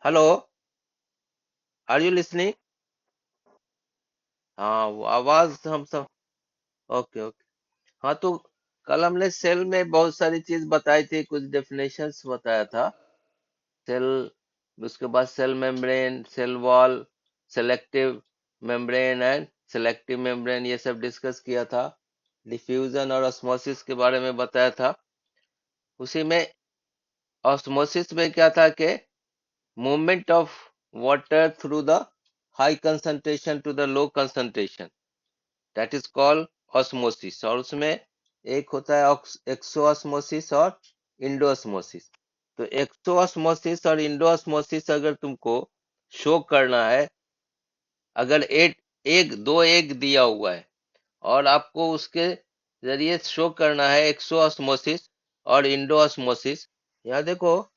Hello. Are you listening? हाँ, वो आवाज हम सब। Okay okay. हाँ तो कल हमने सेल में बहुत सारी चीज बताई थी, कुछ डेफिनेशंस बताया था। सेल, उसके बाद cell membrane, cell wall, selective membrane and selective membrane, ये सब डिस्कस किया था। डिफ्यूजन और ऑस्मोसिस के बारे में बताया था। उसी में ऑस्मोसिस में क्या था कि movement of water through the high concentration to the low concentration, that is called osmosis. और उसमें एक होता है एक्सोऑस्मोसिस और इंडोऑस्मोसिस। तो एक्सोऑस्मोसिस और इंडोऑस्मोसिस अगर तुमको शो करना है, अगर एक एक दो एक दिया हुआ है और आपको उसके जरिए शो करना है एक्सोऑस्मोसिस और इंडोऑस्मोसिस। यहाँ देखो,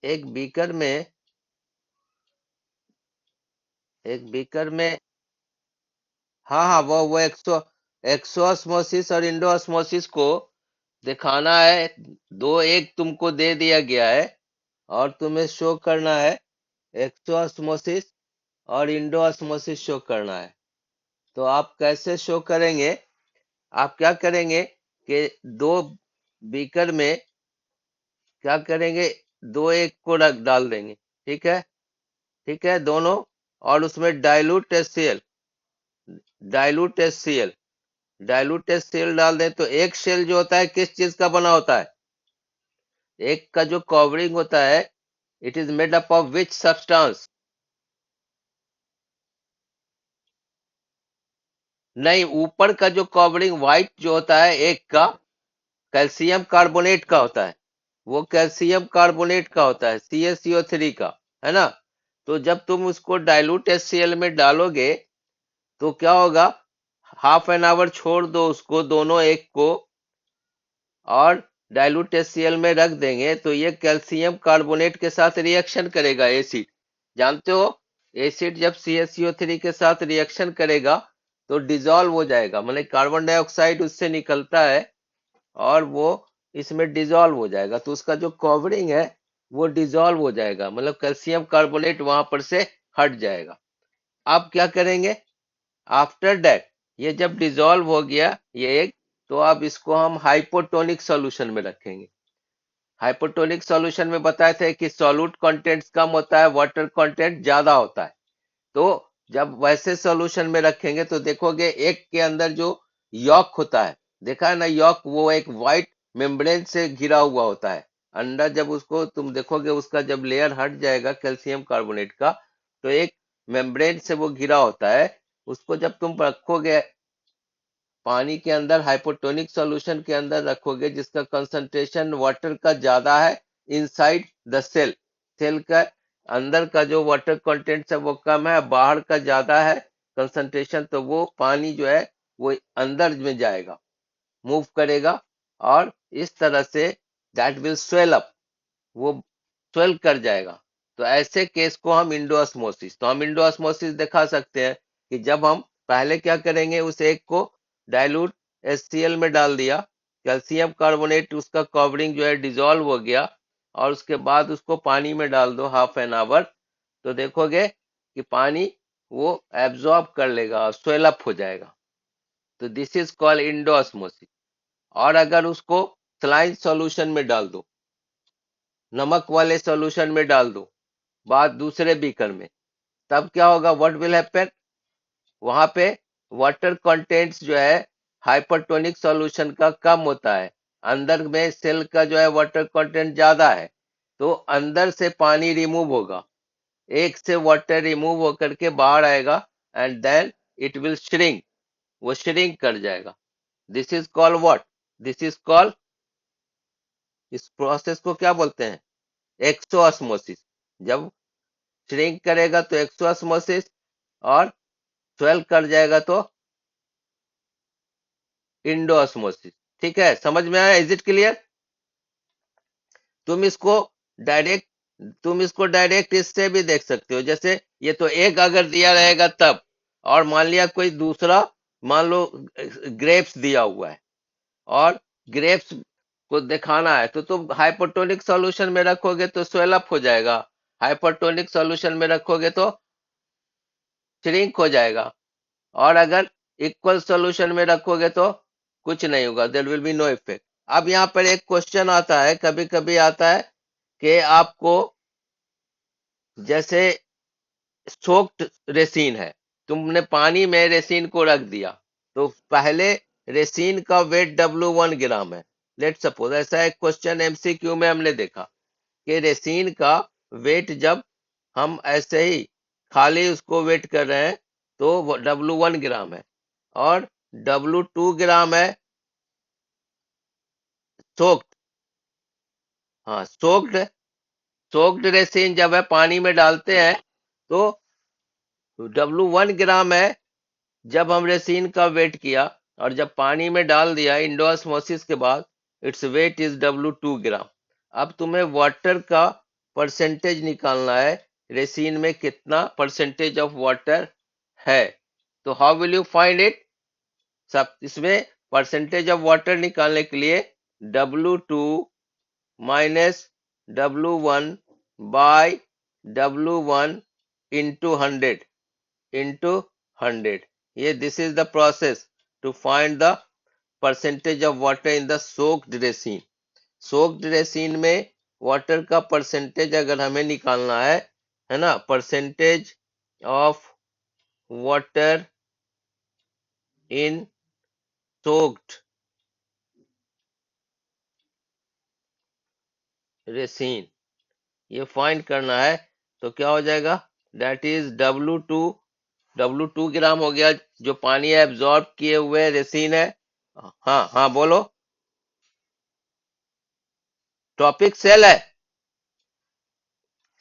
एक बीकर में एक बीकर में हाँ हाँ, वो एक्सोऑस्मोसिस और इंडोऑस्मोसिस को दिखाना है। दो एक तुमको दे दिया गया है और तुम्हें शो करना है एक्सोऑस्मोसिस और इंडोऑस्मोसिस शो करना है। तो आप कैसे शो करेंगे? आप क्या करेंगे कि दो बीकर में क्या करेंगे, दो एक को रख डाल देंगे। ठीक है, ठीक है दोनों। और उसमें डाइल्यूट एचसीएल डाल दें तो एक शेल जो होता है किस चीज का बना होता है? एक का जो कवरिंग होता है, it is made up of which substance? नहीं, ऊपर का जो कवरिंग व्हाइट जो होता है एक का, कैल्शियम कार्बोनेट का होता है। वो कैल्शियम कार्बोनेट का होता है, CaCO3 का, है ना? तो जब तुम उसको डाइल्यूट HCl में डालोगे तो क्या होगा? हाफ एन आवर छोड़ दो उसको, दोनों एक को, और डाइल्यूट HCl में रख देंगे तो ये कैल्शियम कार्बोनेट के साथ रिएक्शन करेगा, एसिड। जानते हो, एसिड जब CaCO3 के साथ रिएक्शन करेगा तो डिजॉल्व हो जाएगा, मतलब कार्बन डाइऑक्साइड उससे निकलता है और वो इसमें डिजॉल्व हो जाएगा। तो उसका जो कवरिंग है वो डिजॉल्व हो जाएगा, मतलब कैल्शियम कार्बोनेट वहां पर से हट जाएगा। आप क्या करेंगे आफ्टर दैट? ये जब डिजॉल्व हो गया ये एक, तो अब इसको हम हाइपोटोनिक सॉल्यूशन में रखेंगे। हाइपोटोनिक सॉल्यूशन में बताए थे कि सॉल्यूट कंटेंट कम होता है, वाटर कंटेंट ज्यादा होता है। तो जब वैसे सॉल्यूशन में रखेंगे तो देखोगे एक के अंदर जो यॉक होता है, देखा है ना यॉक, वो एक वाइट मेम्ब्रेन से घिरा हुआ होता है। अंडा जब उसको तुम देखोगे, उसका जब लेयर हट जाएगा कैल्शियम कार्बोनेट का, तो एक मेम्ब्रेन से वो घिरा होता है। उसको जब तुम रखोगे पानी के अंदर, हाइपोटोनिक सॉल्यूशन के अंदर रखोगे जिसका कंसंट्रेशन वाटर का ज्यादा है, इनसाइड द सेल, सेल का अंदर का जो वाटर कंटेंट है वो कम है, बाहर का ज्यादा है कंसंट्रेशन, तो वो पानी जो है वो अंदर में जाएगा, मूव करेगा। और इस तरह say that will swell up, वो स्वेल कर जाएगा। तो ऐसे केस को हम इंडोऑस्मोसिस, तो हम इंडोऑस्मोसिस दिखा सकते हैं कि जब हम पहले क्या करेंगे, उस एक को डाइल्यूट HCl में डाल दिया, कैल्शियम कार्बोनेट उसका कवरिंग जो है डिजोल्व हो गया, और उसके बाद उसको पानी में डाल दो हाफ एन आवर, तो देखोगे कि पानी वो एब्जॉर्ब कर लेगा, स्वेल अप हो जाएगा। तो दिस इज कॉल्ड इंडोऑस्मोसिस। और अगर उसको सलाइन सॉल्यूशन में डाल दो, नमक वाले सॉल्यूशन में डाल दो, बात दूसरे बीकर में, तब क्या होगा, व्हाट विल हैपन? वहां पे वाटर कंटेंट्स जो है हाइपरटोनिक सॉल्यूशन का कम होता है, अंदर में सेल का जो है वाटर कंटेंट ज्यादा है, तो अंदर से पानी रिमूव होगा, एक से वाटर रिमूव होकर के बाहर आएगा, and then it will shrink, वो श्रिंक कर जाएगा। This is called what? This is called, इस प्रोसेस को क्या बोलते हैं? एक्सोऑस्मोसिस। जब श्रिंक करेगा तो एक्सोऑस्मोसिस, और स्वेल कर जाएगा तो इंडोऑस्मोसिस। ठीक है, समझ में आया? Is it clear? तुम इसको डायरेक्ट तुम इसको डायरेक्ट इससे भी देख सकते हो, जैसे ये तो एक अगर दिया रहेगा तब, और मान लिया कोई दूसरा, मान लो ग्रेप्स दिया हुआ है, और ग्रेप्स को दिखाना है तो तुम हाइपोटोनिक सॉल्यूशन में रखोगे तो स्वेल अप हो जाएगा, हाइपरटोनिक सॉल्यूशन में रखोगे तो श्रिंक हो जाएगा, और अगर इक्वल सॉल्यूशन में रखोगे तो कुछ नहीं होगा, there will be no effect. अब यहाँ पर एक क्वेश्चन आता है, कभी कभी आता है कि आपको जैसे सोक्ड रेसिन है, तुमने पानी में रेसिन को रख दिया, तो पहले रेसिन का वेट W1 ग्राम है। लेट सपोज ऐसा एक क्वेश्चन एमसीक्यू में हमने देखा कि रेसिन का वेट जब हम ऐसे ही खाली उसको वेट कर रहे हैं तो W1 ग्राम है, और W2 ग्राम है सोक्ड। हाँ, सोक्ड, सोक्ड रेसिन जब है पानी में डालते हैं तो W1 ग्राम है जब हम रेसिन का वेट किया, और जब पानी में डाल दिया इंडोस्मोसिस के बाद, इट्स वेट इज W2 ग्राम। अब तुम्हें वाटर का परसेंटेज निकालना है, रेसिन में कितना परसेंटेज ऑफ वाटर है। तो how will you find it? सब इसमें परसेंटेज ऑफ वाटर निकालने के लिए W2 minus W1 bye W1 into 100 ये this is the process to find the percentage of water in the soaked raisin. Soaked raisin में water का percentage अगर हमें निकालना है ना, percentage of water in soaked raisin, ये फाइंड करना है, तो क्या हो जाएगा, दैट इज W2 ग्राम हो गया जो पानी एब्जॉर्ब किए हुए रेसिन है। हाँ हाँ बोलो, टॉपिक सेल है,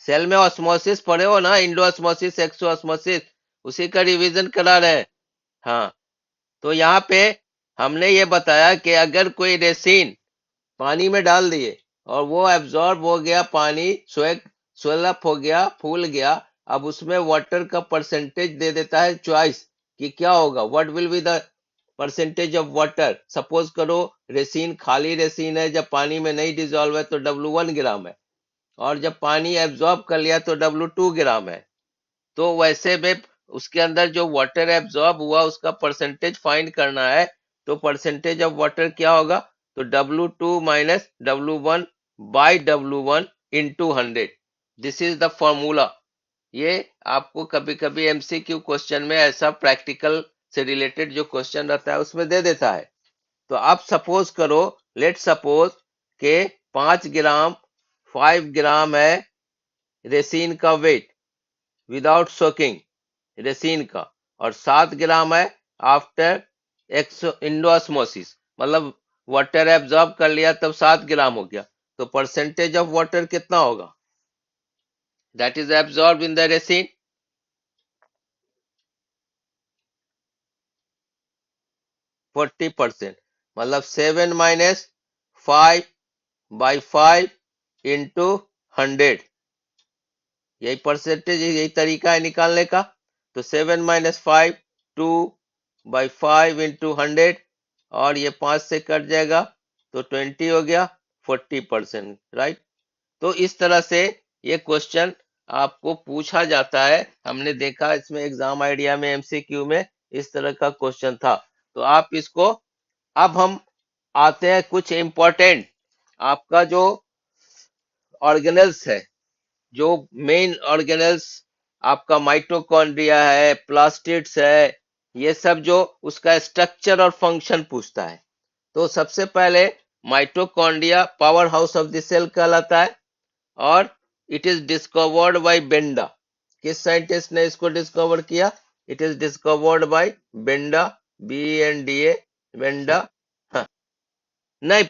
सेल में ऑस्मोसिस पढ़े हो ना, इंडो ऑस्मोसिस एक्सो ऑस्मोसिस, उसी का रिवीजन करा रहे हैं। हाँ, तो यहाँ पे हमने ये बताया कि अगर कोई रेसिन पानी में डाल दिए और वो एब्जॉर्ब हो गया, पानी स्वेल अप हो गया, फूल गया, अब उसमें वाटर का परसेंटेज दे देता है चॉइस कि क्या होगा, what will be the percentage of water. Suppose करो रेसिन खाली रेसिन है, जब पानी में नहीं डिजोल्व है तो W1 ग्राम है, और जब पानी एब्जॉर्ब कर लिया तो W2 ग्राम है। तो वैसे में उसके अंदर जो वाटर एब्जॉर्ब हुआ उसका परसेंटेज फाइंड करना है, तो परसेंटेज ऑफ वाटर क्या होगा, तो W2 minus W1 by W1 into 100, this is the formula. ये आपको कभी कभी एमसीक्यू क्वेश्चन में ऐसा प्रैक्टिकल से रिलेटेड जो क्वेश्चन रहता है उसमें दे देता है। तो आप सपोज करो, लेट सपोज के 5 ग्राम 5 ग्राम है रेसिन का वेट विदाउट सोकिंग रेसिन का, और 7 ग्राम है आफ्टर इंडोस्मोसिस, मतलब वाटर एब्जॉर्ब कर लिया तब 7 ग्राम हो गया, तो परसेंटेज ऑफ वाटर कितना होगा, that is absorb in the raisin, 40%, मतलब 7 - 5/5 इंटू 100, यही परसेंटेज, यही तरीका है निकालने का। तो 7 - 5 2/5 इंटू 100, और ये 5 से कट जाएगा तो 20 हो गया, 40%, राइट। तो इस तरह से ये क्वेश्चन आपको पूछा जाता है, हमने देखा इसमें एग्जाम आइडिया में एमसीक्यू में इस तरह का क्वेश्चन था। तो आप इसको, अब हम आते हैं कुछ इंपॉर्टेंट, आपका जो ऑर्गेनल्स है, जो मेन ऑर्गेनल्स आपका माइटोकॉन्ड्रिया है, प्लास्टिड्स है, ये सब जो उसका स्ट्रक्चर और फंक्शन पूछता है। तो सबसे पहले mitochondria power house of the cell कहलाता है, और it is discovered by Benda. किस साइंटिस्ट ने इसको डिस्कवर किया, it is discovered by Benda, BENDA, Benda. नहीं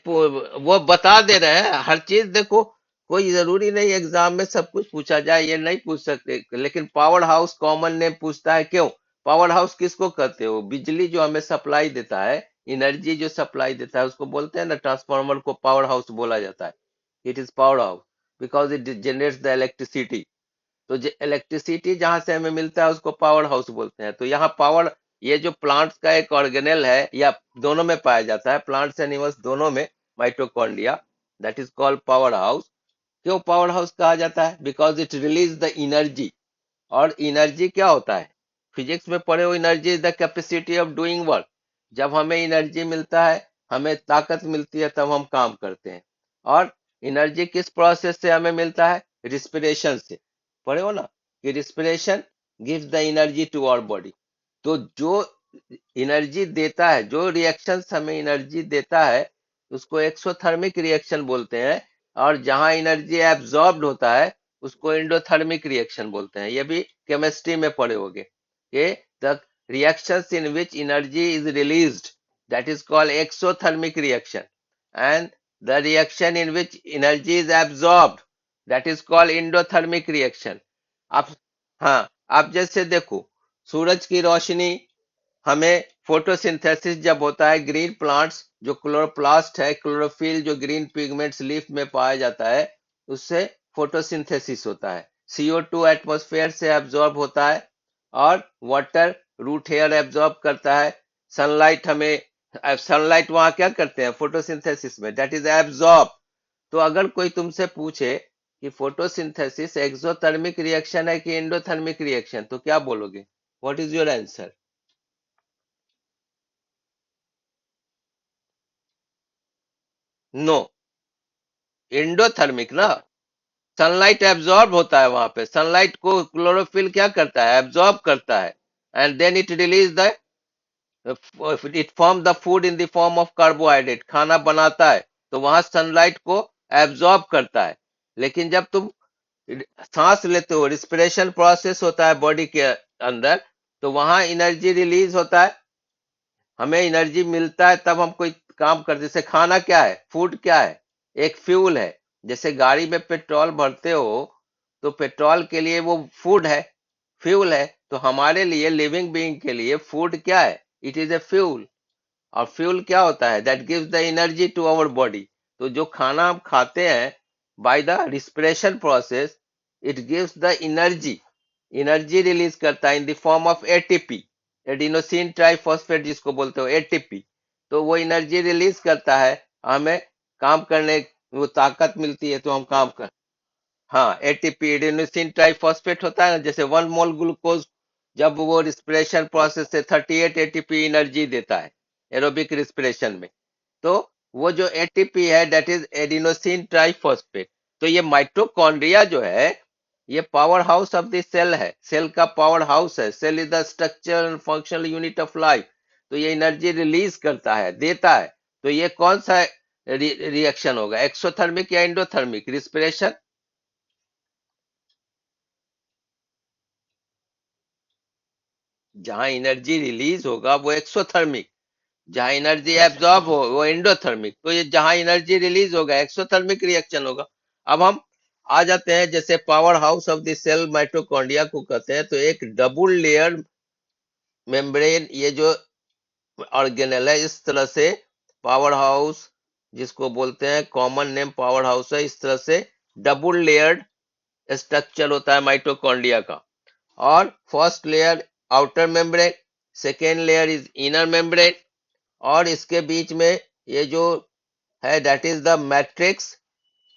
वो बता दे रहे हैं हर चीज, देखो कोई जरूरी नहीं एग्जाम में सब कुछ पूछा जाए, ये नहीं पूछ सकते, लेकिन पावर हाउस कॉमन नेम पूछता है, क्यों, पावर हाउस किसको कहते हो, बिजली जो हमें सप्लाई देता है, एनर्जी जो सप्लाई देता है उसको बोलते हैं ना, ट्रांसफार्मर को पावर हाउस बोला जाता है। It is power house because it generates the electricity. तो इलेक्ट्रिसिटी जहां से हमें मिलता है उसको पावर हाउस बोलते हैं। तो यहाँ पावर, ये जो प्लांट्स का एक ऑर्गेनेल है, या दोनों में पाया जाता है, प्लांट्स एनिमल्स दोनों में, mitochondria, that is called power house. क्यों पावर हाउस कहा जाता है? Because it release the energy. और एनर्जी क्या होता है? फिजिक्स में पढ़े हो, energy is the capacity of doing work. जब हमें एनर्जी मिलता है, हमें ताकत मिलती है, तब हम काम करते हैं। और एनर्जी किस प्रोसेस से हमें मिलता है? रिस्पिरेशन से। पढ़े हो ना कि respiration gives the energy to our body. तो जो एनर्जी देता है, जो रिएक्शन हमें एनर्जी देता है, उसको एक्सोथर्मिक रिएक्शन बोलते हैं। और जहां एनर्जी एब्जॉर्ब्ड होता है, उसको एंडोथर्मिक रिएक्शन बोलते हैं। ये भी केमिस्ट्री में पढ़े होंगे कि the reactions in which energy is released, that is called exothermic reaction. And the reaction in which energy is absorbed, that is called endothermic reaction. आप, हाँ, आप जैसे देखो, सूरज की रोशनी हमें फोटोसिंथेसिस जब होता है, ग्रीन प्लांट्स जो क्लोरोप्लास्ट है, क्लोरोफिल जो ग्रीन पिगमेंट्स लीफ में पाया जाता है, उससे फोटोसिंथेसिस होता है। CO2 एटमॉस्फेयर से एब्जॉर्ब होता है, और वाटर रूट हेयर एब्जॉर्ब करता है। सनलाइट हमें, सनलाइट वहां क्या करते हैं फोटोसिंथेसिस में, दैट इज एब्जॉर्ब। तो अगर कोई तुमसे पूछे कि फोटोसिंथेसिस एक्सोथर्मिक रिएक्शन है कि एंडोथर्मिक रिएक्शन, तो क्या बोलोगे? What is your answer? No, endothermic ना। सनलाइट एब्जॉर्ब होता है वहां पे, सनलाइट को क्लोरोफिल क्या करता है? एब्जॉर्ब करता है। And then it release the, it form the food in the form of carbohydrate, खाना बनाता है। तो वहां सनलाइट को एब्जॉर्ब करता है। लेकिन जब तुम सांस लेते हो, रिस्पिरेशन प्रोसेस होता है बॉडी के अंदर, तो वहां एनर्जी रिलीज होता है, हमें एनर्जी मिलता है, तब हम कोई काम करते। जैसे खाना क्या है? फूड क्या है? एक फ्यूल है। जैसे गाड़ी में पेट्रोल भरते हो, तो पेट्रोल के लिए वो फूड है, फ्यूल है। तो हमारे लिए, लिविंग बीइंग के लिए फूड क्या है? It is a fuel. और फ्यूल क्या होता है? That gives the energy to our body. तो जो खाना हम खाते हैं, by the respiration process, it gives the energy, energy release करता है in the form of ATP, adenosine triphosphate जिसको बोलते हो, एटीपी। तो वो एनर्जी रिलीज करता है, हमें काम करने, वो ताकत मिलती है, तो हम काम कर। हाँ, एटीपी एडेनोसिन ट्राइफॉस्फेट होता है ना, जैसे 1 मोल ग्लूकोज, जब वो रिस्पिरेशन प्रोसेस से 38 एटीपी एनर्जी देता है एरोबिक रिस्पिरेशन में। तो वो जो एटीपी है, दैट इज एडिनोसिन ट्राइफॉस्फेट। तो ये माइटोकॉन्ड्रिया जो है, ये power house of the cell है, सेल का पावर हाउस है। Cell is the structure and functional unit of life. तो ये एनर्जी रिलीज करता है, देता है। तो ये कौन सा रिएक्शन होगा, एक्सोथर्मिक या एंडोथर्मिक? रिस्पिरेशन। जहां एनर्जी रिलीज होगा वो एक्सोथर्मिक, जहां एनर्जी एब्जॉर्ब हो वो एंडोथर्मिक। तो ये जहां एनर्जी रिलीज होगा, एक्सोथर्मिक रिएक्शन होगा। अब हम आ जाते हैं, जैसे power house of the cell mitochondria को कहते हैं, तो एक डबल लेयर मेम्ब्रेन, ये जो ऑर्गेनेल है, इस तरह से पावर हाउस, जिसको बोलते हैं कॉमन नेम पावर हाउस है, इस तरह से डबल लेयर्ड स्ट्रक्चर होता है माइटोकॉन्ड्रिया का। और first layer outer membrane, second layer is inner membrane, और इसके बीच में ये जो है, दैट इज द मैट्रिक्स।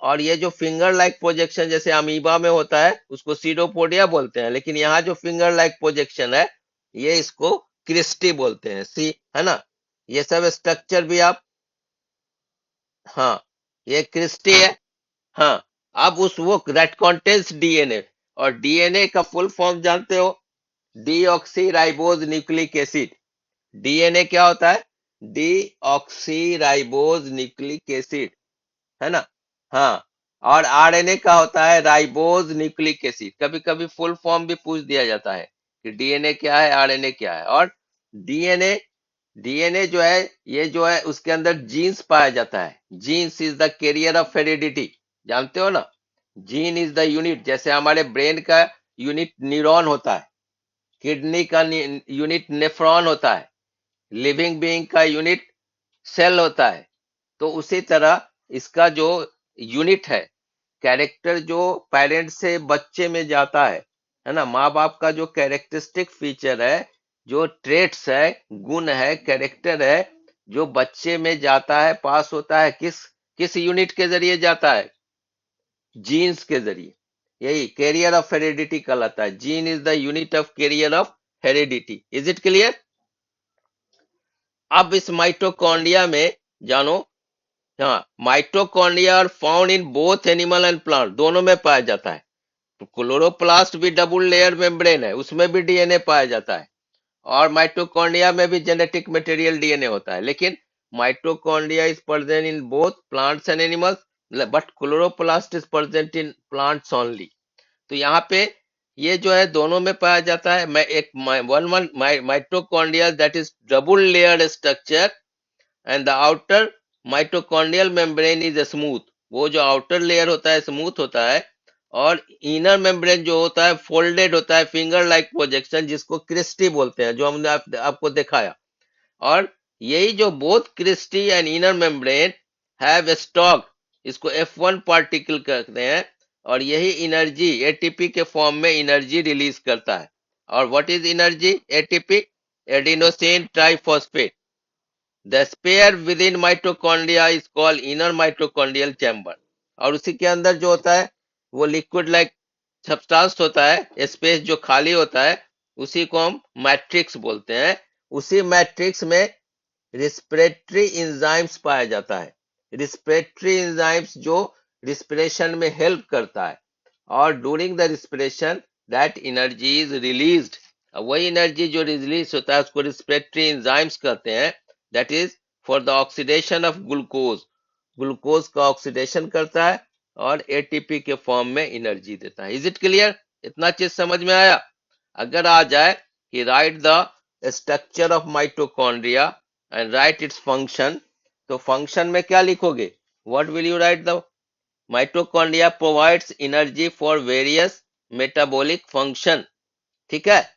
और ये जो फिंगर लाइक प्रोजेक्शन जैसे अमीबा में होता है, उसको सीडोपोडिया बोलते हैं, लेकिन यहाँ जो फिंगर लाइक प्रोजेक्शन है, ये इसको क्रिस्टी बोलते हैं, सी, है ना। ये सब स्ट्रक्चर भी आप, हाँ, ये क्रिस्टी है। हाँ, अब उस वो दैट कॉन्टेंस डीएनए, और डीएनए का फुल फॉर्म जानते हो? Deoxy ribose nucleic acid. DNA क्या होता है? डीऑक्सी राइबोज न्यूक्लिक एसिड, है ना। हाँ, और आरएनए का होता है राइबोज न्यूक्लिक एसिड। कभी कभी फुल फॉर्म भी पूछ दिया जाता है कि डीएनए क्या है, आरएनए क्या है। और डीएनए, डीएनए जो है, ये जो है उसके अंदर जीन्स पाया जाता है। Genes is the carrier of heredity, जानते हो ना। जीन इज द यूनिट, जैसे हमारे ब्रेन का यूनिट न्यूरॉन होता है, किडनी का यूनिट नेफ्रॉन होता है, लिविंग बीइंग का यूनिट सेल होता है। तो उसी तरह इसका जो यूनिट है, कैरेक्टर जो पेरेंट से बच्चे में जाता है ना, माँ बाप का जो कैरेक्टरिस्टिक फीचर है, जो ट्रेट्स है, गुण है, कैरेक्टर है, जो बच्चे में जाता है, पास होता है, किस किस यूनिट के जरिए जाता है? जीन्स के जरिए। यही कैरियर ऑफ हेरिडिटी कहलाता है। Gene is the unit of carrier of heredity. Is it clear? अब इस माइटोकॉन्ड्रिया में जानो, हाँ, mitochondria are found in both animal and plant, दोनों में पाया जाता है। तो क्लोरोप्लास्ट भी डबल लेयर मेम्ब्रेन है, उसमें भी डीएनए पाया जाता है। और माइटोकॉन्ड्रिया में भी जेनेटिक मटेरियल डीएनए होता है, लेकिन mitochondria is present in both plants and animals, but chloroplast is present in plants only. तो यहाँ पे ये जो है दोनों में पाया जाता है। मैं एक one one mitochondria that is double layer structure and the outer mitochondrial membrane is smooth. वो जो आउटर लेयर होता है स्मूथ होता है, और इनर मेम्ब्रेन जो होता है फोल्डेड होता है, फिंगर लाइक प्रोजेक्शन, जिसको क्रिस्टी बोलते हैं, जो हमने आपको दिखाया। और यही जो both cristae and inner membrane have stalk, इसको F1 पार्टिकल कहते हैं, और यही एनर्जी एटीपी के फॉर्म में एनर्जी रिलीज करता है। और what is energy? ATP, adenosine triphosphate. The space within mitochondria is called inner mitochondrial chamber. और उसी के अंदर जो होता है वो लिक्विड लाइक सब्सटेंस होता है, स्पेस जो खाली होता है, उसी को हम मैट्रिक्स बोलते हैं। उसी मैट्रिक्स में रिस्पिरेटरी इंजाइम्स पाया जाता है। रिस्पिरेटरी इंजाइम्स जो रिस्पिरेशन में हेल्प करता है, और during the respiration that energy is released. वही एनर्जी जो रिलीज होता है उसको रिस्पिरेटरी इंजाइम्स कहते हैं। That is for the oxidation of glucose. Glucose का ऑक्सीडेशन करता है और एटीपी के फॉर्म में एनर्जी देता है। Is it clear? इतना चीज समझ में आया? अगर आ जाए कि right the structure of mitochondria and right its function, तो फंक्शन में क्या लिखोगे? What will you right? The mitochondria provides energy for various metabolic function. ठीक है,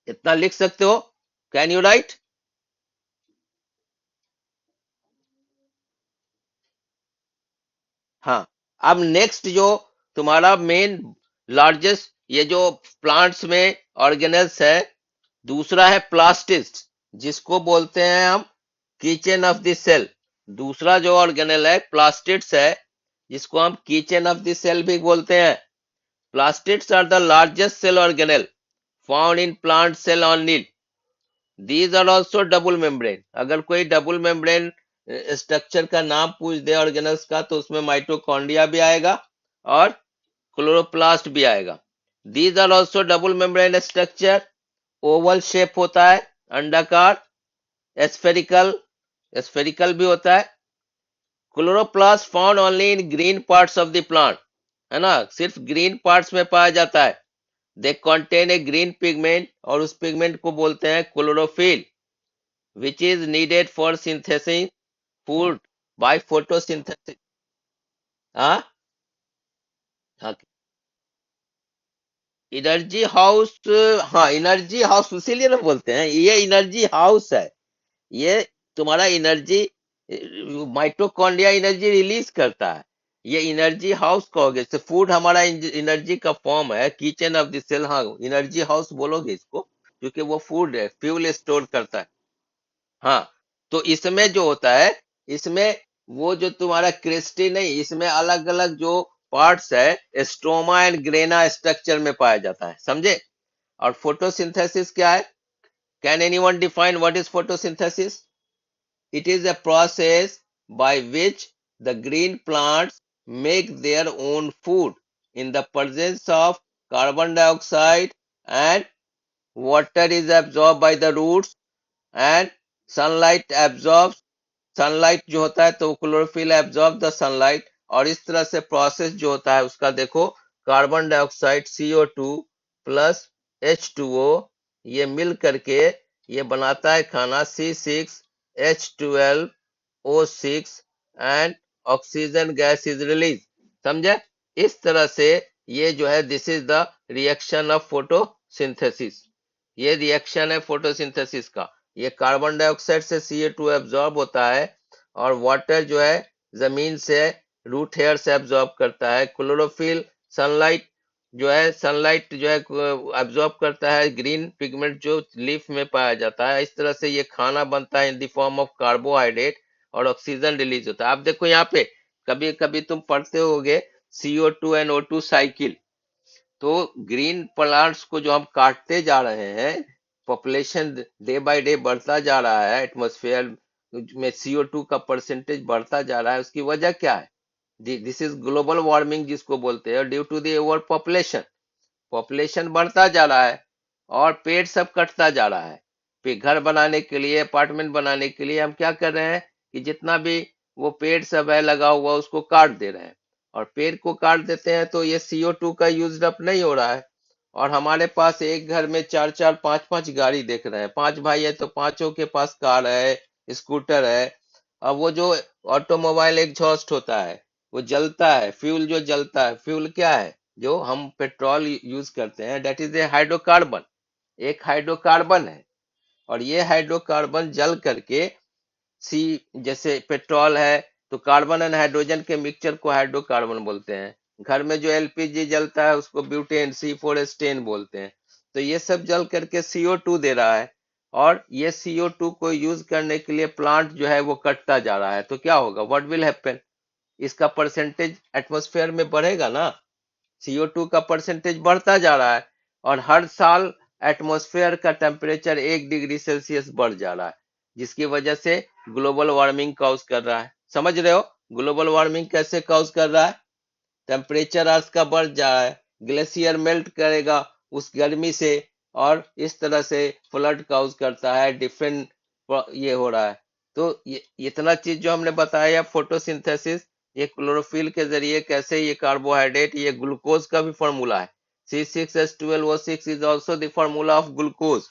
इतना लिख सकते हो? Can you right? हाँ। अब नेक्स्ट जो तुम्हारा मेन लार्जेस्ट, ये जो प्लांट्स में ऑर्गेनेल्स है, दूसरा है प्लास्टिस्ट, जिसको बोलते हैं हम किचन ऑफ द सेल। दूसरा जो ऑर्गेनेल है प्लास्टिड्स है, जिसको हम किचन ऑफ द सेल भी बोलते हैं। Plastids are the largest cell organelle found in plant cell only. These are also double membrane. अगर कोई डबल मेम्ब्रेन स्ट्रक्चर का नाम पूछ दे ऑर्गेनल्स का, तो उसमें माइटोकॉन्ड्रिया भी आएगा और क्लोरोप्लास्ट भी आएगा। These are also double membrane structure. Oval shape होता है, अंडाकार, स्फेरिकल, स्फेरिकल भी होता है। Chloroplast found only in green parts of the plant, है ना, सिर्फ ग्रीन पार्ट्स में पाया जाता है। They contain a green pigment, और उस पिगमेंट को बोलते हैं chlorophyll, which is needed for synthesis food by photosynthesis। हाँ, एनर्जी हाउस, हाँ एनर्जी हाउस इसीलिए ना बोलते हैं, ये एनर्जी हाउस है। ये तुम्हारा एनर्जी, माइटोकॉन्ड्रिया एनर्जी रिलीज करता है, ये एनर्जी हाउस कहोगे। जैसे फूड हमारा एनर्जी का फॉर्म है, किचन ऑफ द सेल, हाँ एनर्जी हाउस बोलोगे इसको, क्योंकि वो फूड है, फ्यूल स्टोर करता है। हाँ, तो इसमें जो होता है, इसमें वो जो तुम्हारा क्रिस्टी नहीं, इसमें अलग अलग जो पार्ट्स है स्ट्रोमा एंड ग्रेना स्ट्रक्चर में पाया जाता है, समझे। और फोटोसिंथेसिस क्या है? Can anyone define what is photosynthesis? It is a process by which the green plants make their own food in the presence of carbon dioxide, and water is absorbed by the roots, and sunlight absorbs, sunlight जो होता है तो chlorophyll absorb the sunlight. और इस तरह से process जो होता है उसका देखो, carbon dioxide CO2 plus H2O, ये मिल करके ये बनाता है खाना C6H12O6, and oxygen gas is release. समझे? इस तरह से ये जो है, this is the reaction of photosynthesis. ये रिएक्शन है फोटोसिंथेसिस का। ये कार्बन डाइऑक्साइड से CO2 एब्जॉर्ब होता है, और वाटर जो है जमीन से रूट हेयर से एब्जॉर्ब करता है। क्लोरोफिल सनलाइट जो है, सनलाइट जो है एब्जॉर्ब करता है, ग्रीन पिगमेंट जो लीफ में पाया जाता है। इस तरह से ये खाना बनता है in the form of carbohydrate, और ऑक्सीजन रिलीज होता है। आप देखो यहाँ पे, कभी कभी तुम पढ़ते होगे CO2 एंड O2 साइकिल। तो ग्रीन प्लांट्स को जो हम काटते जा रहे हैं, पॉपुलेशन डे बाय डे बढ़ता जा रहा है, एटमॉस्फेयर में CO2 का परसेंटेज बढ़ता जा रहा है, उसकी वजह क्या है? दिस इज ग्लोबल वार्मिंग जिसको बोलते हैं, due to the over population. Population बढ़ता जा रहा है और पेड़ सब कटता जा रहा है। फिर घर बनाने के लिए, अपार्टमेंट बनाने के लिए हम क्या कर रहे हैं कि जितना भी वो पेड़ सब है लगा हुआ उसको काट दे रहे हैं। और पेड़ को काट देते हैं तो ये CO2 का यूज अप नहीं हो रहा है। और हमारे पास एक घर में चार चार पांच पांच गाड़ी देख रहे हैं, पांच भाई है तो पांचों के पास कार है, स्कूटर है। अब वो जो ऑटोमोबाइल एग्जॉस्ट होता है, वो जलता है, फ्यूल जो जलता है, फ्यूल क्या है? जो हम पेट्रोल यूज करते हैं, डेट इज ए हाइड्रोकार्बन। एक हाइड्रोकार्बन है। और ये हाइड्रोकार्बन जल करके सी, जैसे पेट्रोल है तो कार्बन एंड हाइड्रोजन के मिक्सचर को हाइड्रोकार्बन बोलते हैं। घर में जो LPG जलता है उसको ब्यूटेन, C4H10 बोलते हैं। तो ये सब जल करके CO2 दे रहा है। और ये CO2 को यूज करने के लिए प्लांट जो है वो कटता जा रहा है, तो क्या होगा? What will happen? इसका परसेंटेज एटमॉस्फेयर में बढ़ेगा ना। CO2 का परसेंटेज बढ़ता जा रहा है और हर साल एटमॉस्फेयर का टेम्परेचर 1 डिग्री सेल्सियस बढ़ जा रहा है, जिसकी वजह से ग्लोबल वार्मिंग कॉज कर रहा है। समझ रहे हो ग्लोबल वार्मिंग कैसे कॉज कर रहा है? टेम्परेचर अर्थ का बढ़ जा रहा है, ग्लेशियर मेल्ट करेगा उस गर्मी से, और इस तरह से फ्लड कॉज करता है, डिफरेंट ये हो रहा है। तो ये इतना चीज जो हमने बताया, फोटोसिंथेसिस, ये क्लोरोफिल के जरिए कैसे ये कार्बोहाइड्रेट, ये ग्लूकोज का भी फॉर्मूला है। C6H12O6 is also the formula of glucose.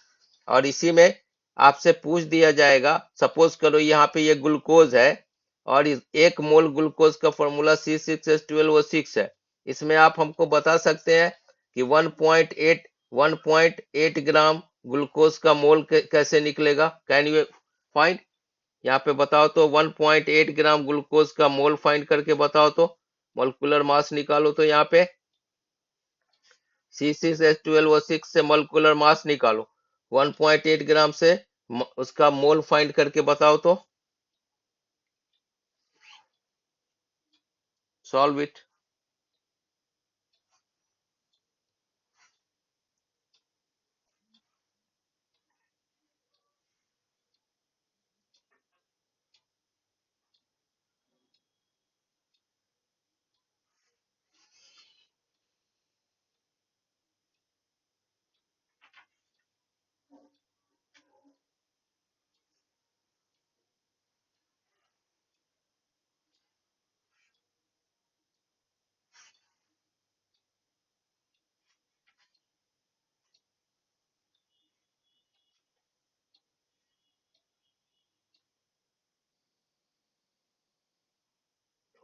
और इसी में आपसे पूछ दिया जाएगा, सपोज करो यहाँ पे ये ग्लूकोज है, और एक मोल ग्लूकोज का फॉर्मूला C6H12O6 है। इसमें आप हमको बता सकते हैं कि 1.8 ग्राम ग्लूकोज का मोल कैसे निकलेगा? Can you find? यहाँ पे बताओ तो, 1.8 ग्राम ग्लूकोज का मोल फाइंड करके बताओ तो, मोलिकुलर मास निकालो तो। यहाँ पे C6H12O6 से मोलिकुलर मास निकालो, 1.8 ग्राम से उसका मोल फाइंड करके बताओ तो, सॉल्व इट।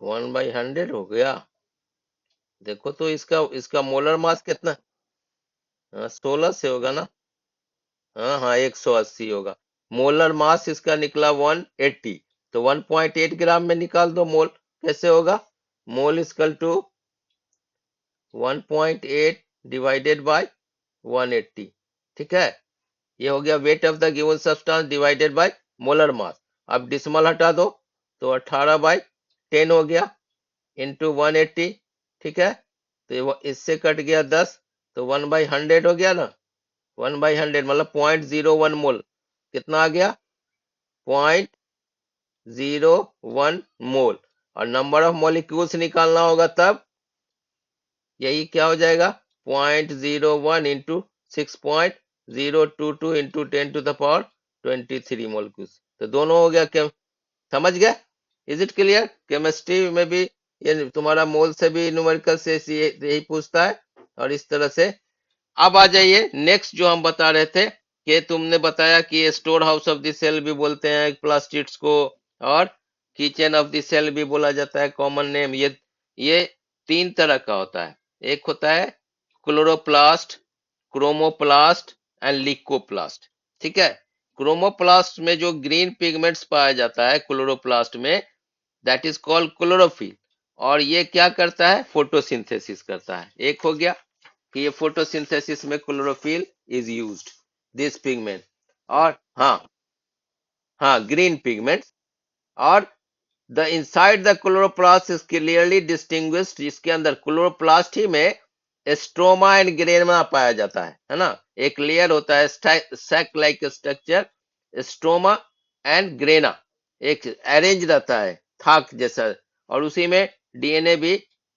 1/100 हो गया। देखो तो इसका इसका मोलर मास कितना? हाँ, 16 से होगा ना। हाँ हाँ, 180 होगा। मोलर मास इसका निकला 180। तो 1.8 ग्राम में निकाल दो मोल, कैसे होगा? Mole equal to 1.8 divided by 180। ठीक है, ये हो गया weight of the given substance divided by molar mass. अब डिसिमल हटा दो तो 18/10 हो गया, इंटू 180। ठीक है, तो इससे कट गया 10, तो 1/100 हो गया ना। 1/100 मतलब 0.01 मोल। कितना आ गया? 0.01 मोल। और नंबर ऑफ मॉलिक्यूल्स निकालना होगा तब, यही क्या हो जाएगा? 0.01 इंटू 6.022 इंटू 10⁻23 मोलिक्यूल्स। तो दोनों हो गया क्या? समझ गया? Is it clear? केमिस्ट्री में भी ये तुम्हारा मोल से भी न्यूमेरिकल से यही पूछता है। और इस तरह से अब आ जाइए नेक्स्ट जो हम बता रहे थे, कि तुमने बताया कि store house of the cell भी बोलते हैं प्लास्टिड्स को, और किचन ऑफ द सेल भी बोला जाता है, कॉमन नेम। ये तीन तरह का होता है। एक होता है क्लोरोप्लास्ट, क्रोमोप्लास्ट एंड लिकोप्लास्ट। ठीक है, क्रोमोप्लास्ट में जो ग्रीन पिगमेंट्स पाया जाता है क्लोरोप्लास्ट में, दैट इज कॉल्ड क्लोरोफिल। और ये क्या करता है? फोटोसिंथेसिस करता है। एक हो गया कि ये फोटोसिंथेसिस में chlorophyll is used, this pigment. और हाँ, हाँ ग्रीन पिगमेंट। और the inside the chloroplast is clearly distinguished, इसके अंदर क्लोरोप्लास्ट ही में स्ट्रोमा एंड ग्रेना पाया जाता है ना। एक लेयर होता है sac like structure, stroma and grana, एक अरेंज रहता है थाक जैसा, और उसी में डीएनए भी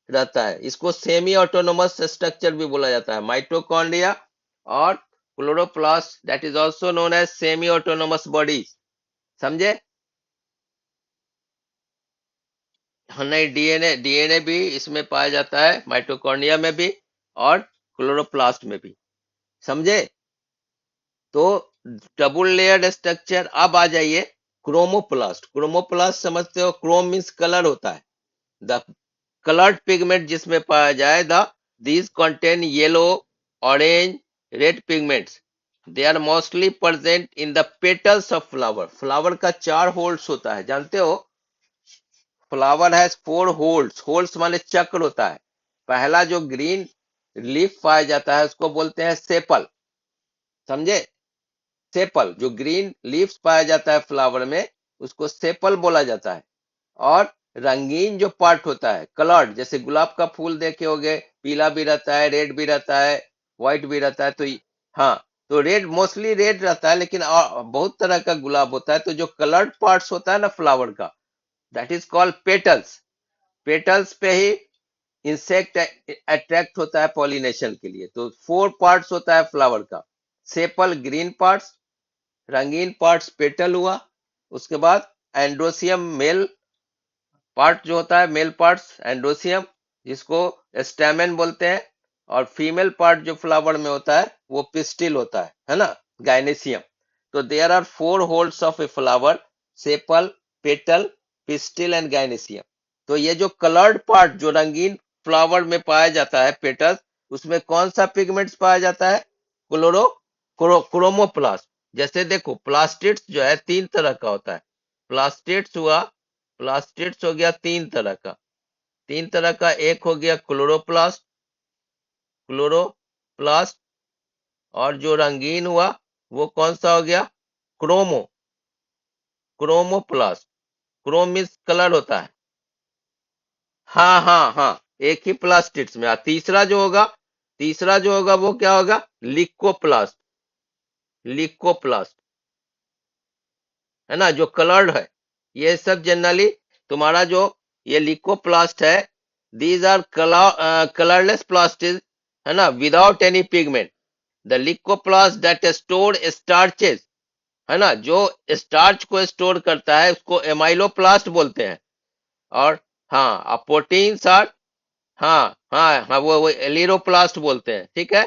रहता है। इसको सेमी ऑटोनोमस स्ट्रक्चर भी बोला जाता है। माइटोकॉन्ड्रिया और chloroplast that is also known as semi autonomous body, समझे? हाँ, नहीं, डीएनए डीएनए भी इसमें पाया जाता है, माइटोकॉन्ड्रिया में भी और क्लोरोप्लास्ट में भी, समझे? तो डबल लेयर्ड स्ट्रक्चर। अब आ जाइए क्रोमोप्लास्ट। क्रोमोप्लास्ट समझते हो, क्रोम मीन्स कलर होता है, द कलर्ड पिगमेंट जिसमें पाया जाए, the these contain yellow, orange, red pigments, they are mostly present in the petals of flower. Flower का 4 होल्स होता है, जानते हो? Flower has 4 holes. होल्स माने चक्र होता है। पहला जो ग्रीन लीफ पाया जाता है उसको बोलते हैं सेपल, समझे? सेपल, जो ग्रीन लीव्स पाया जाता है फ्लावर में, उसको सेपल बोला जाता है। और रंगीन जो पार्ट होता है, कलर्ड, जैसे गुलाब का फूल देखे होगे, पीला भी रहता है, रेड भी रहता है, व्हाइट भी रहता है। तो हाँ, तो रेड मोस्टली रेड रहता है, लेकिन बहुत तरह का गुलाब होता है। तो जो कलर्ड पार्ट्स होता है ना फ्लावर का, that is called petals. Petals पे ही इंसेक्ट अट्रैक्ट होता है पॉलिनेशन के लिए। तो 4 पार्ट्स होता है फ्लावर का। सेपल ग्रीन पार्ट्स, रंगीन पार्ट्स पेटल हुआ, उसके बाद एंड्रोसियम मेल पार्ट जो होता है, मेल पार्ट्स एंड्रोसियम, जिसको स्टेमेन बोलते हैं। और फीमेल पार्ट जो फ्लावर में होता है वो पिस्टिल होता है ना, गाइनेसियम। तो there are 4 whorls of a flower, sepal, petal, pistil and gynoecium. तो ये जो कलर्ड पार्ट जो रंगीन फ्लावर में पाया जाता है, पेटल, उसमें कौन सा पिगमेंट्स पाया जाता है? Chloro chromoplast. जैसे देखो, प्लास्टिड्स जो है 3 तरह का होता है। प्लास्टिड्स हुआ, प्लास्टिड्स हो गया 3 तरह का। 3 तरह का, एक हो गया क्लोरोप्लास्ट, क्लोरोप्लास्ट। और जो रंगीन हुआ वो कौन सा हो गया? Chromo chromoplast. Chrome means colour होता है। हाँ हाँ हाँ, एक ही प्लास्टिड्स में। तीसरा जो होगा, तीसरा जो होगा वो क्या होगा? लिकोप्लास्ट। लिकोप्लास्ट, है ना, जो कलर्ड है। ये सब जनरली तुम्हारा जो ये लिकोप्लास्ट है, दीज आर कलरलेस प्लास्टिक, है ना, without any pigment. The leucoplast that store starches, है ना, जो स्टार्च को स्टोर करता है उसको एमाइलोप्लास्ट बोलते हैं। और हाँ, प्रोटीन्स आर, हाँ हाँ हाँ, वो एलिरोप्लास्ट बोलते हैं, ठीक है।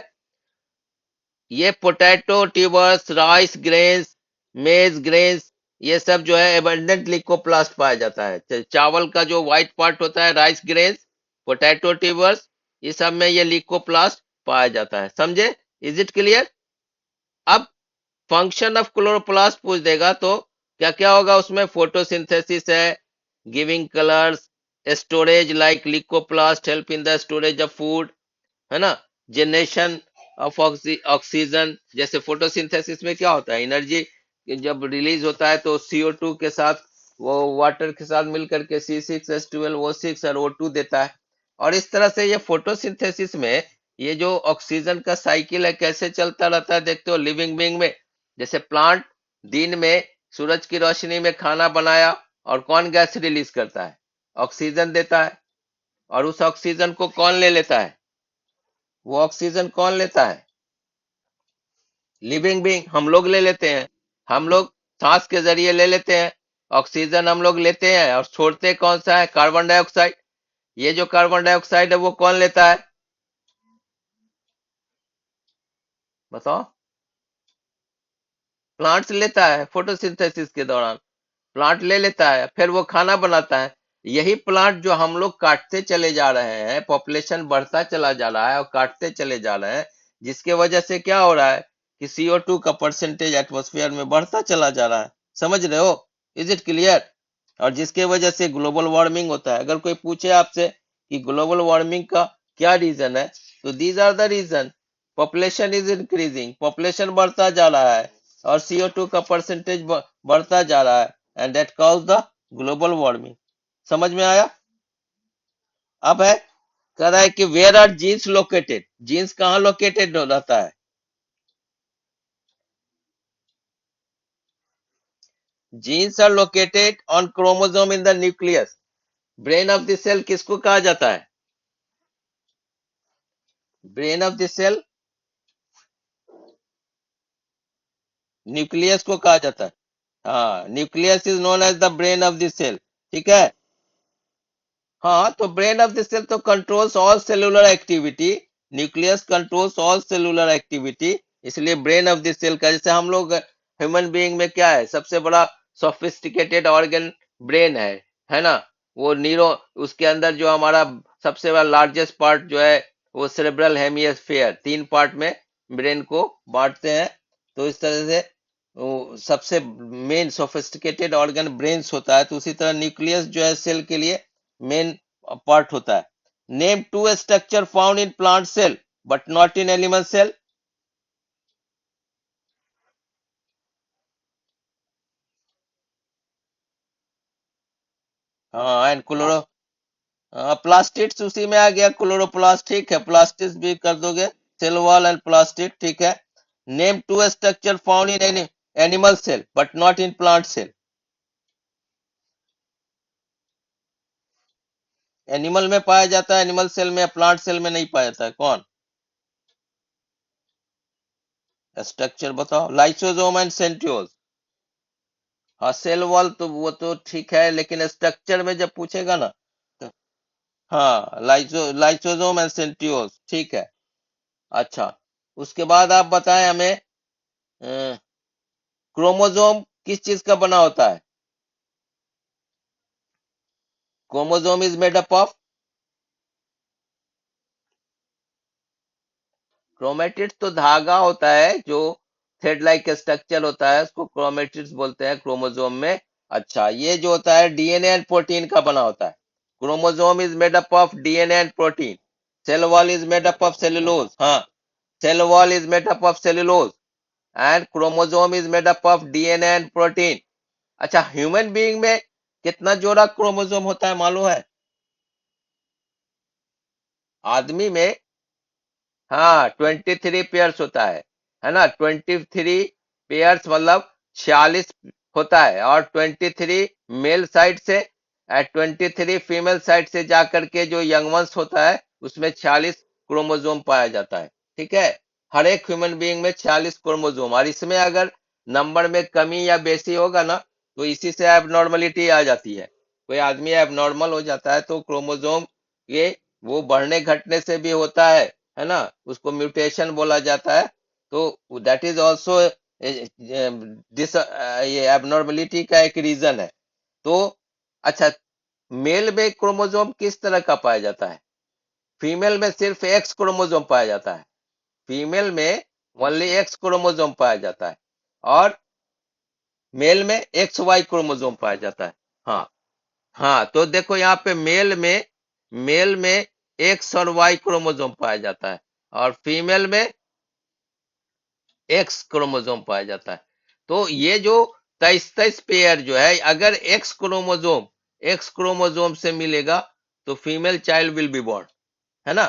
ये पोटैटो ट्यूबर्स, राइस ग्रेन्स, मेज ग्रेन्स, ये सब जो है एबंडेंट लिकोप्लास्ट पाया जाता है। चावल का जो व्हाइट पार्ट होता है, राइस ग्रेन्स, पोटैटो ट्यूबर्स, ये सब में ये लिकोप्लास्ट पाया जाता है, समझे? Is it clear? अब फंक्शन ऑफ क्लोरोप्लास्ट पूछ देगा तो क्या क्या होगा उसमें? फोटोसिंथेसिस है, giving colours, storage like leucoplast help in the storage of food, है ना, जनरेशन ऑफ ऑक्सीजन। जैसे फोटोसिंथेसिस में क्या होता है, एनर्जी जब रिलीज होता है तो CO2 के साथ, वो वाटर के साथ मिलकर के C6H12O6 और O2 देता है। और इस तरह से ये फोटोसिंथेसिस में ये जो ऑक्सीजन का साइकिल है कैसे चलता रहता है, देखते हो लिविंग बीइंग में। जैसे प्लांट दिन में सूरज की रोशनी में खाना बनाया, और कौन गैस रिलीज करता है? ऑक्सीजन देता है। और उस ऑक्सीजन को कौन ले लेता है? वो ऑक्सीजन कौन लेता है? लिविंग बीइंग, हम लोग ले लेते हैं। हम लोग सांस के जरिए ले लेते हैं। ऑक्सीजन हम लोग लेते हैं और छोड़ते कौन सा है? Carbon dioxide. ये जो कार्बन डाइऑक्साइड है वो कौन लेता है? बताओ। प्लांट्स लेता है फोटोसिंथेसिस के दौरान। प्लांट ले लेता है, फिर वो खाना बनाता है। यही प्लांट जो हम लोग काटते चले जा रहे हैं, पॉपुलेशन बढ़ता चला जा रहा है और काटते चले जा रहे हैं, जिसके वजह से क्या हो रहा है कि CO2 का परसेंटेज एटमॉस्फेयर में बढ़ता चला जा रहा है, समझ रहे हो? Is it clear? और जिसके वजह से ग्लोबल वार्मिंग होता है। अगर कोई पूछे आपसे कि ग्लोबल वार्मिंग का क्या रीजन है, तो these are the reason. Population is increasing, population बढ़ता जा रहा है, और CO2 का परसेंटेज बढ़ता जा रहा है, and that cause the global warming. समझ में आया? अब है, कह रहा है कि where are genes located, genes कहाँ लोकेटेड रहता है? Genes are located on chromosome in the nucleus. Brain of the cell किसको कहा जाता है? Brain of the cell nucleus को कहा जाता है। हाँ, nucleus is known as the brain of the cell. ठीक है। हाँ, तो ब्रेन ऑफ द सेल तो controls all cellular activity, nucleus controls all cellular activity, इसलिए ब्रेन ऑफ द सेल का, जैसे हम लोग ह्यूमन बीइंग में क्या है, सबसे बड़ा सोफिस्टिकेटेड ऑर्गन ब्रेन है ना? वो न्यूरो, उसके अंदर जो हमारा सबसे बड़ा लार्जेस्ट पार्ट जो है वो सेरेब्रल हेमिस्फीयर, 3 पार्ट में ब्रेन को बांटते हैं। तो इस तरह से वो सबसे मेन सोफिस्टिकेटेड ऑर्गन ब्रेन्स होता है, तो उसी तरह न्यूक्लियस जो है सेल के लिए मेन पार्ट होता है। Name two structure found in plant cell but not in animal cell. हाँ, एंड क्लोरो, प्लास्टिड्स उसी में आ गया, क्लोरोप्लास्ट। ठीक है, प्लास्टिड्स भी कर दोगे, सेल वॉल एंड प्लास्टिड। ठीक है। Name two structure found in animal cell but not in plant cell. Animal में पाया जाता है, एनिमल सेल में, प्लांट सेल में नहीं पाया जाता है। कौन? स्ट्रक्चर बताओ। Lysosome and centrioles. हाँ, सेल वॉल तो वो तो ठीक है, लेकिन स्ट्रक्चर में जब पूछेगा ना तो, हाँ, लाइसोसोम एंड सेंट्रियोल्स। ठीक है। अच्छा, उसके बाद आप बताएं हमें, क्रोमोसोम किस चीज का बना होता है? Chromosome is made up of, chromatids तो धागा होता है, जो थ्रेड लाइक स्ट्रक्चर होता है, उसको क्रोमेटिड्स बोलते हैं क्रोमोसोम में। अच्छा, ये जो होता है डीएनए एंड प्रोटीन का बना होता है। Chromosome is made up of DNA and protein. Cell wall is made up of cellulose. हाँ, cell wall is made up of cellulose and chromosome is made up of DNA and protein. अच्छा, human being में कितना जोड़ा chromosome होता है मालूम है? आदमी में, हाँ, 23 पेयर्स होता है ना? 23 पेयर्स मतलब 46 होता है, और 23 मेल साइड से, 23 फीमेल साइड से जाकर के जो यंग वंस होता है उसमें 46 क्रोमोसोम पाया जाता है। ठीक है। हर एक ह्यूमन बीइंग में 46 क्रोमोसोम, और इसमें अगर नंबर में कमी या बेसी होगा ना, तो इसी से एबनॉर्मलिटी आ जाती है। कोई आदमी एबनॉर्मल हो जाता है तो क्रोमोसोम, ये वो बढ़ने घटने से भी होता है ना? उसको म्यूटेशन बोला जाता है। तो दैट इज ऑल्सो दिस, ये एबनॉर्मलिटी का एक रीजन है। तो अच्छा, मेल में क्रोमोसोम किस तरह का पाया जाता है? फीमेल में सिर्फ एक्स क्रोमोसोम पाया जाता है। फीमेल में ओनली एक्स क्रोमोसोम पाया जाता है, और मेल में एक्स वाई क्रोमोसोम पाया जाता है। हाँ, हाँ, तो देखो यहाँ पे मेल में एक्स और वाई क्रोमोसोम पाया जाता है, और फीमेल में एक्स क्रोमोसोम पाया जाता है। तो ये जो 23 23 पेयर जो है, अगर एक्स क्रोमोसोम से मिलेगा तो female child will be born, है ना?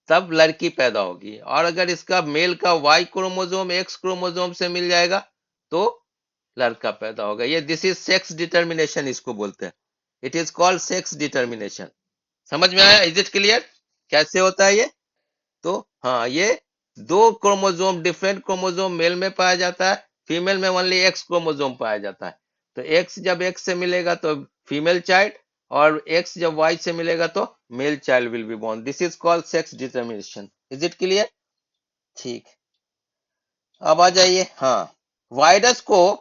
तब लड़की पैदा होगी। और अगर इसका मेल का वाई क्रोमोसोम एक्स क्रोमोसोम से मिल जाएगा तो लड़का पैदा होगा। ये दिस इज सेक्स डिटर्मिनेशन, इसको बोलते हैं। It is called sex determination. समझ में आया? इज इट क्लियर कैसे होता है ये? तो हाँ, ये दो क्रोमोसोम, डिफरेंट क्रोमोसोम मेल में पाया जाता है, फीमेल में ओनली एक्स क्रोमोसोम पाया जाता है। तो एक्स जब एक्स से मिलेगा तो फीमेल चाइल्ड, और एक्स जब वाई से मिलेगा तो male child will be born. This is called sex determination. Is it clear? ठीक। अब आ जाइए, हाँ, वायरस को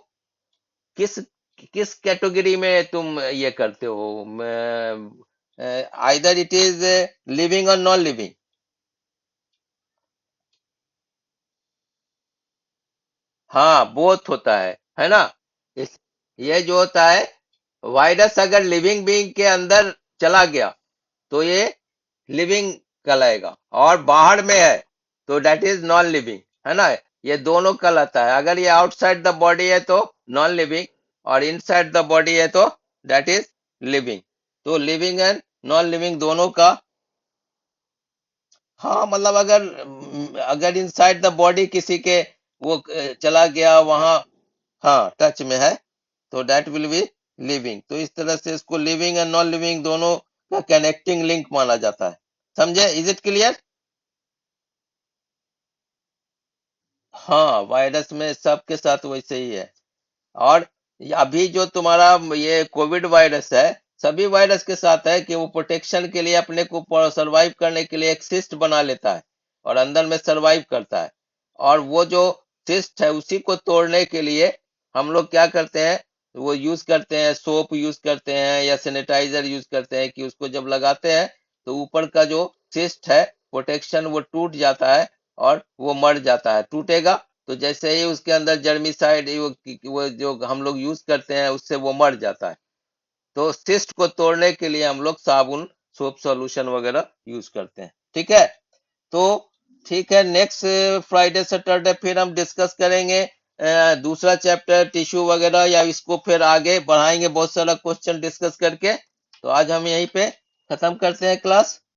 किस किस कैटेगरी में तुम ये करते हो? आइदर इट इज लिविंग और नॉन लिविंग। हाँ, बोथ होता है ना? इस, ये जो होता है, वायरस अगर लिविंग बीइंग के अंदर चला गया तो ये लिविंग कहलाएगा, और बाहर में है तो डेट इज नॉन लिविंग, है ना? ये दोनों कहलाता है। अगर ये आउटसाइड द बॉडी है तो नॉन लिविंग, और इनसाइड द बॉडी है तो डेट इज लिविंग। तो लिविंग एंड नॉन लिविंग दोनों का। हाँ मतलब अगर अगर इनसाइड द बॉडी किसी के वो चला गया वहां, हाँ टच में है, तो दैट विल बी लिविंग। तो इस तरह से इसको लिविंग एंड नॉन लिविंग दोनों का कनेक्टिंग लिंक माना जाता है। समझे? Is it clear? हाँ वायरस में सबके साथ वैसे ही है। और अभी जो तुम्हारा ये कोविड वायरस है, सभी वायरस के साथ है कि वो प्रोटेक्शन के लिए अपने को सरवाइव करने के लिए एक सिस्ट बना लेता है और अंदर में सरवाइव करता है। और वो जो सिस्ट है उसी को तोड़ने के लिए हम लोग क्या करते हैं, वो यूज करते हैं, सोप यूज करते हैं या सैनिटाइजर यूज करते हैं कि उसको जब लगाते हैं तो ऊपर का जो सिस्ट है प्रोटेक्शन वो टूट जाता है और वो मर जाता है। टूटेगा तो जैसे ही उसके अंदर जर्मिसाइड वो जो हम लोग यूज करते हैं उससे वो मर जाता है। तो सिस्ट को तोड़ने के लिए हम लोग साबुन, सोप सॉल्यूशन वगैरह यूज करते हैं। ठीक है? तो ठीक है, नेक्स्ट फ्राइडे सैटरडे फिर हम डिस्कस करेंगे दूसरा चैप्टर टिश्यू वगैरह, या इसको फिर आगे बढ़ाएंगे बहुत सारा क्वेश्चन डिस्कस करके। तो आज हम यहीं पे खत्म करते हैं क्लास।